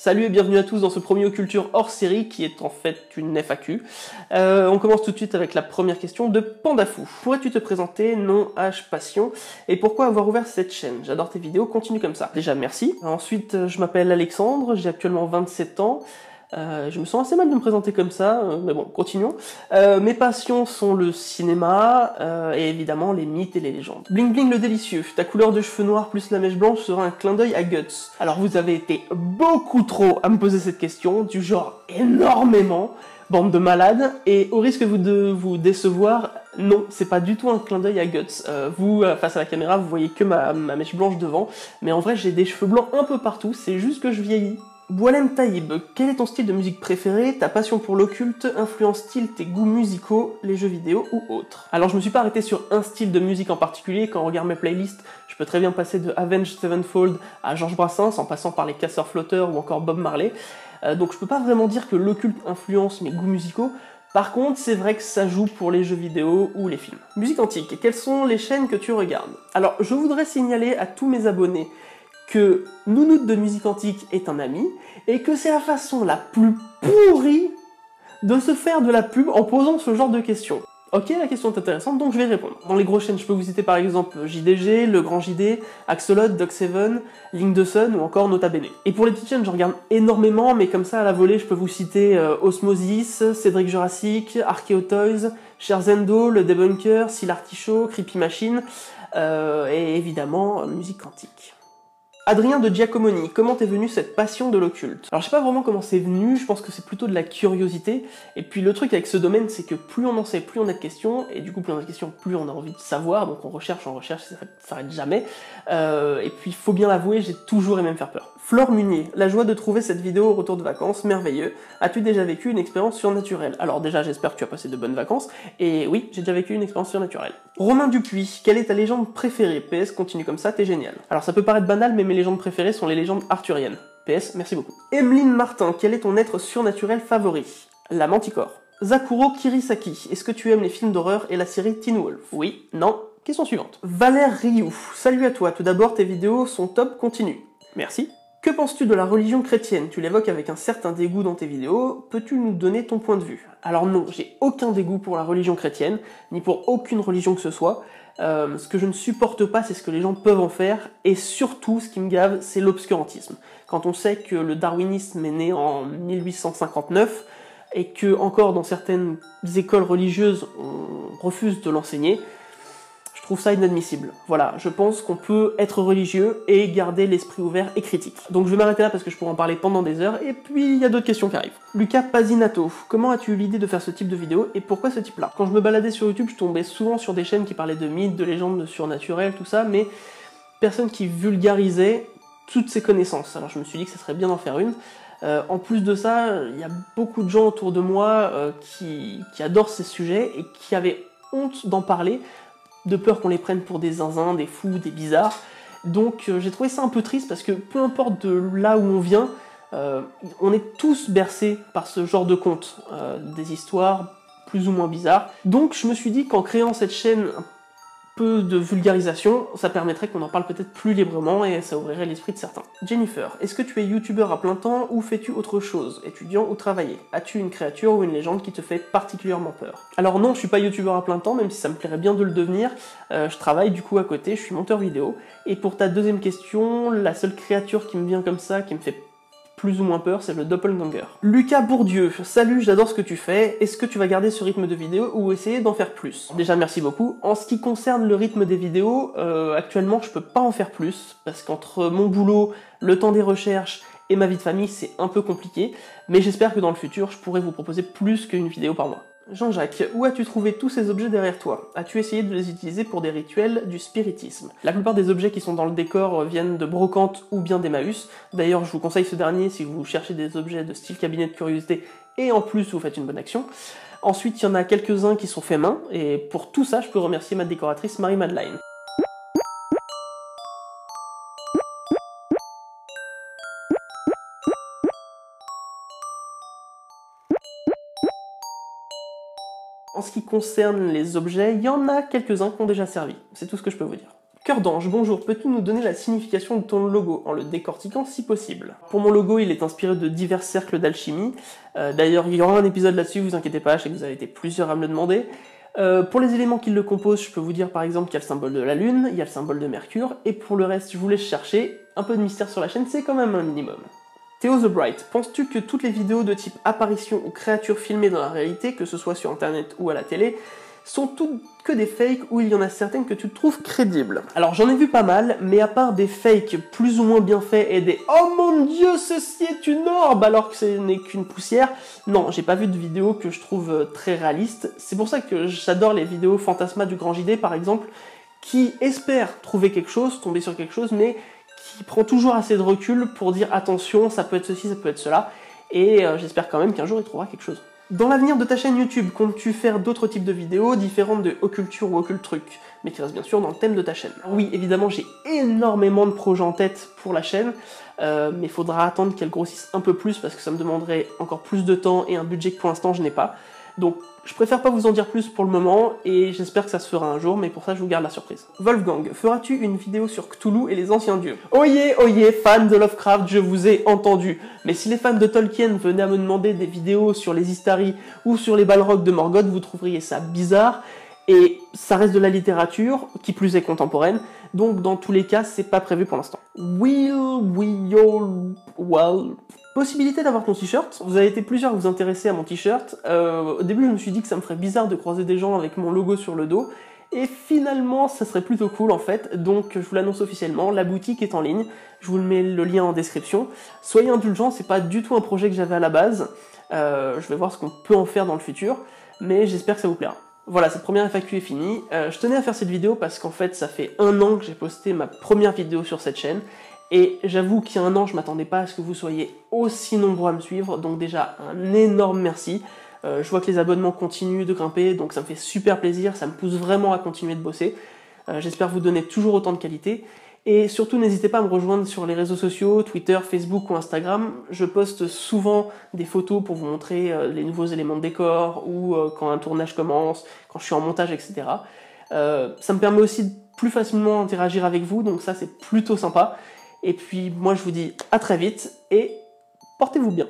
Salut et bienvenue à tous dans ce premier Occulture hors série qui est en fait une FAQ. On commence tout de suite avec la première question de Pandafou. Pourrais-tu te présenter, nom, âge, passion et pourquoi avoir ouvert cette chaîne? J'adore tes vidéos, continue comme ça. Déjà merci. Ensuite je m'appelle Alexandre, j'ai actuellement 27 ans. Je me sens assez mal de me présenter comme ça, mais bon, continuons. Mes passions sont le cinéma et évidemment les mythes et les légendes. Bling Bling le délicieux, ta couleur de cheveux noirs plus la mèche blanche sera un clin d'œil à Guts. Alors vous avez été beaucoup trop à me poser cette question, du genre énormément, bande de malades, et au risque de vous décevoir, non, c'est pas du tout un clin d'œil à Guts. Vous, face à la caméra, vous voyez que ma mèche blanche devant, mais en vrai j'ai des cheveux blancs un peu partout, c'est juste que je vieillis. Boualem Taïb, quel est ton style de musique préféré, ta passion pour l'occulte, influence-t-il tes goûts musicaux, les jeux vidéo ou autres? Alors je me suis pas arrêté sur un style de musique en particulier, quand on regarde mes playlists, je peux très bien passer de Avenged Sevenfold à Georges Brassens, en passant par les Casseurs Flotteurs ou encore Bob Marley, donc je peux pas vraiment dire que l'occulte influence mes goûts musicaux. Par contre, c'est vrai que ça joue pour les jeux vidéo ou les films. Musique antique, quelles sont les chaînes que tu regardes? Alors je voudrais signaler à tous mes abonnés que Nounoute de musique antique est un ami, et que c'est la façon la plus pourrie de se faire de la pub en posant ce genre de questions. Ok, la question est intéressante, donc je vais répondre. Dans les grosses chaînes, je peux vous citer par exemple JDG, Le Grand JD, Axolot, Doc7, Link de Sun ou encore Nota Bene. Et pour les petites chaînes, je regarde énormément, mais comme ça à la volée, je peux vous citer Osmosis, Cédric Jurassic, Archeotoys, Sherzendo, Le Debunker, Seal Artichaut, Creepy Machine, et évidemment musique quantique. Adrien de Giacomoni, comment t'es venue cette passion de l'occulte? Alors je sais pas vraiment comment c'est venu, je pense que c'est plutôt de la curiosité, et puis le truc avec ce domaine c'est que plus on en sait, plus on a de questions, et du coup plus on a de questions, plus on a envie de savoir, donc on recherche, ça s'arrête jamais, et puis faut bien l'avouer, j'ai toujours aimé me faire peur. Flore Munier, la joie de trouver cette vidéo au retour de vacances, merveilleux. As-tu déjà vécu une expérience surnaturelle? Alors déjà j'espère que tu as passé de bonnes vacances, et oui, j'ai déjà vécu une expérience surnaturelle. Romain Dupuis, quelle est ta légende préférée? PS, continue comme ça, t'es génial. Alors ça peut paraître banal, mais mes légendes préférées sont les légendes arthuriennes. PS, merci beaucoup. Emeline Martin, quel est ton être surnaturel favori? La Manticore. Zakuro Kirisaki, est-ce que tu aimes les films d'horreur et la série Teen Wolf? Oui, non. Question suivante. Valère Rioux, salut à toi, tout d'abord tes vidéos sont top, continue. Merci. Que penses-tu de la religion chrétienne? Tu l'évoques avec un certain dégoût dans tes vidéos, peux-tu nous donner ton point de vue? Alors non, j'ai aucun dégoût pour la religion chrétienne, ni pour aucune religion que ce soit. Ce que je ne supporte pas, c'est ce que les gens peuvent en faire, et surtout, ce qui me gave, c'est l'obscurantisme. Quand on sait que le darwinisme est né en 1859, et que, encore dans certaines écoles religieuses, on refuse de l'enseigner, je trouve ça inadmissible. Voilà, je pense qu'on peut être religieux et garder l'esprit ouvert et critique. Donc je vais m'arrêter là parce que je pourrais en parler pendant des heures, et puis il y a d'autres questions qui arrivent. Lucas Pazinato, comment as-tu eu l'idée de faire ce type de vidéo, et pourquoi ce type-là? Quand je me baladais sur YouTube, je tombais souvent sur des chaînes qui parlaient de mythes, de légendes, de surnaturel, tout ça, mais personne qui vulgarisait toutes ces connaissances. Alors je me suis dit que ce serait bien d'en faire une. En plus de ça, il y a beaucoup de gens autour de moi qui adorent ces sujets et qui avaient honte d'en parler, de peur qu'on les prenne pour des zinzins, des fous, des bizarres. Donc j'ai trouvé ça un peu triste parce que peu importe de là où on vient, on est tous bercés par ce genre de contes, des histoires plus ou moins bizarres. Donc je me suis dit qu'en créant cette chaîne un peu de vulgarisation, ça permettrait qu'on en parle peut-être plus librement et ça ouvrirait l'esprit de certains. Jennifer, est-ce que tu es youtubeur à plein temps ou fais-tu autre chose, étudiant ou travailler? As-tu une créature ou une légende qui te fait particulièrement peur? Alors non, je suis pas youtubeur à plein temps, même si ça me plairait bien de le devenir. Je travaille du coup à côté, je suis monteur vidéo. Et pour ta deuxième question, la seule créature qui me vient comme ça, qui me fait plus ou moins peur, c'est le doppelganger. Lucas Bourdieu, salut, j'adore ce que tu fais, est-ce que tu vas garder ce rythme de vidéo ou essayer d'en faire plus? Déjà merci beaucoup. En ce qui concerne le rythme des vidéos, actuellement je peux pas en faire plus, parce qu'entre mon boulot, le temps des recherches et ma vie de famille, c'est un peu compliqué, mais j'espère que dans le futur, je pourrai vous proposer plus qu'une vidéo par mois. Jean-Jacques, où as-tu trouvé tous ces objets derrière toi? As-tu essayé de les utiliser pour des rituels du spiritisme? La plupart des objets qui sont dans le décor viennent de Brocante ou bien d'Emmaüs. D'ailleurs, je vous conseille ce dernier si vous cherchez des objets de style cabinet de curiosité et en plus vous faites une bonne action. Ensuite, il y en a quelques-uns qui sont faits main, et pour tout ça, je peux remercier ma décoratrice Marie-Madeleine. En ce qui concerne les objets, il y en a quelques-uns qui ont déjà servi. C'est tout ce que je peux vous dire. Cœur d'ange, bonjour, peux-tu nous donner la signification de ton logo, en le décortiquant si possible? Pour mon logo, il est inspiré de divers cercles d'alchimie. D'ailleurs, il y aura un épisode là-dessus, vous inquiétez pas, je sais que vous avez été plusieurs à me le demander. Pour les éléments qui le composent, je peux vous dire par exemple qu'il y a le symbole de la Lune, il y a le symbole de Mercure, et pour le reste, je vous laisse chercher. Un peu de mystère sur la chaîne, c'est quand même un minimum. Théo The Bright, penses-tu que toutes les vidéos de type apparition ou créatures filmées dans la réalité, que ce soit sur internet ou à la télé, sont toutes que des fakes ou il y en a certaines que tu trouves crédibles? Alors j'en ai vu pas mal, mais à part des fakes plus ou moins bien faits et des « Oh mon dieu, ceci est une orbe !» alors que ce n'est qu'une poussière, non, j'ai pas vu de vidéos que je trouve très réalistes. C'est pour ça que j'adore les vidéos Fantasma du Grand JD par exemple, qui espèrent trouver quelque chose, tomber sur quelque chose, mais qui prend toujours assez de recul pour dire « Attention, ça peut être ceci, ça peut être cela », et j'espère quand même qu'un jour il trouvera quelque chose. Dans l'avenir de ta chaîne YouTube, comptes-tu faire d'autres types de vidéos différentes de Occulture ou Occult Truc, mais qui restent bien sûr dans le thème de ta chaîne? Oui, évidemment, j'ai énormément de projets en tête pour la chaîne, mais il faudra attendre qu'elle grossisse un peu plus parce que ça me demanderait encore plus de temps et un budget que pour l'instant je n'ai pas. Donc je préfère pas vous en dire plus pour le moment et j'espère que ça se fera un jour, mais pour ça je vous garde la surprise. Wolfgang, feras-tu une vidéo sur Cthulhu et les anciens dieux? Oyez, oyez, fans de Lovecraft, je vous ai entendu. Mais si les fans de Tolkien venaient à me demander des vidéos sur les Istari ou sur les Balrogs de Morgoth, vous trouveriez ça bizarre. Et ça reste de la littérature, qui plus est contemporaine, donc dans tous les cas, c'est pas prévu pour l'instant. Possibilité d'avoir ton t-shirt. Vous avez été plusieurs à vous intéresser à mon t-shirt. Au début, je me suis dit que ça me ferait bizarre de croiser des gens avec mon logo sur le dos. Et finalement, ça serait plutôt cool en fait. Donc, je vous l'annonce officiellement, la boutique est en ligne. Je vous mets le lien en description. Soyez indulgents, c'est pas du tout un projet que j'avais à la base. Je vais voir ce qu'on peut en faire dans le futur. Mais j'espère que ça vous plaira. Voilà, cette première FAQ est finie. Je tenais à faire cette vidéo parce qu'en fait, ça fait 1 an que j'ai posté ma première vidéo sur cette chaîne. Et j'avoue qu'il y a 1 an, je m'attendais pas à ce que vous soyez aussi nombreux à me suivre, donc déjà un énorme merci. Je vois que les abonnements continuent de grimper, donc ça me fait super plaisir, ça me pousse vraiment à continuer de bosser. J'espère vous donner toujours autant de qualité. Et surtout, n'hésitez pas à me rejoindre sur les réseaux sociaux, Twitter, Facebook ou Instagram. Je poste souvent des photos pour vous montrer les nouveaux éléments de décor, ou quand un tournage commence, quand je suis en montage, etc. Ça me permet aussi de plus facilement interagir avec vous, donc ça c'est plutôt sympa. Et puis moi je vous dis à très vite et portez-vous bien.